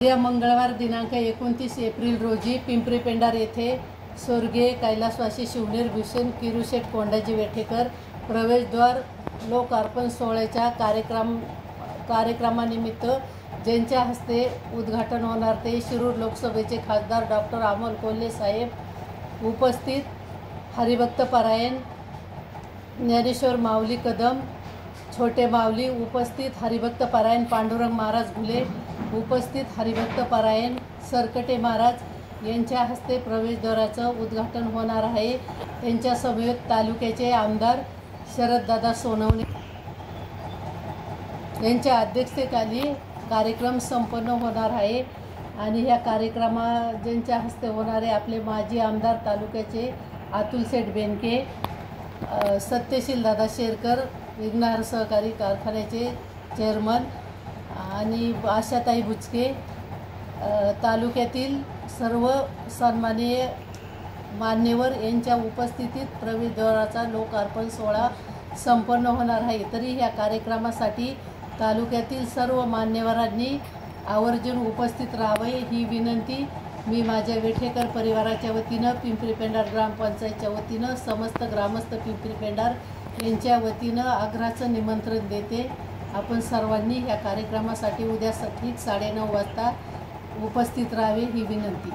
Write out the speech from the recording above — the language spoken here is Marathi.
या मंगळवार दिनांक 29 एप्रिल रोजी पिंपरी पेंढार येथे स्वर्गीय कैलासवासी शिवनेर भूषण किरूशेठ कोंडाजी वेठेकर प्रवेशद्वार लोकार्पण सोहळ्याच्या कार्यक्रमानिमित्त ज्यांच्या हस्ते उद्घाटन होणार ते शिरूर लोकसभेचे खासदार डॉक्टर अमोल कोल्हे साहेब उपस्थित, हरिभक्त परायण ज्ञानेश्वर माऊली कदम छोटे माऊली उपस्थित, हरिभक्त परायण पांडुरंग महाराज घुले उपस्थित, हरिभक्त परायण सरकटे महाराज यांच्या हस्ते प्रवेशद्वाराचं उद्घाटन होणार आहे। त्यांच्या समवेत तालुक्याचे आमदार शरददादा सोनवणे यांच्या अध्यक्षतेखाली कार्यक्रम संपन्न होणार आहे। आणि ह्या कार्यक्रमा ज्यांच्या हस्ते होणारे आपले माजी आमदार तालुक्याचे अतुल शेठ बेनके, सत्यशील दादा शेरकर विघ्नहर सहकारी कारखान्याचे चेअरमन आणि आशाताई बुचके, तालुक्यातील सर्व सन्माननीय मान्यवर यांच्या उपस्थितीत प्रवेशद्वाराचा लोकार्पण सोहळा संपन्न होणार आहे। तरी ह्या कार्यक्रमासाठी तालुक्यातील सर्व मान्यवरांनी आवर्जून उपस्थित राहावे ही विनंती मी माझ्या वेठेकर परिवाराच्या वतीनं, पिंपरी पेंढार ग्रामपंचायतच्या वतीनं, समस्त ग्रामस्थ पिंपरी पेंढार यांच्या वतीनं आग्रहाचं निमंत्रण देते। आपण सर्वांनी ह्या कार्यक्रमासाठी उद्या ठीक 9:30 वाजता उपस्थित राहावे ही विनंती।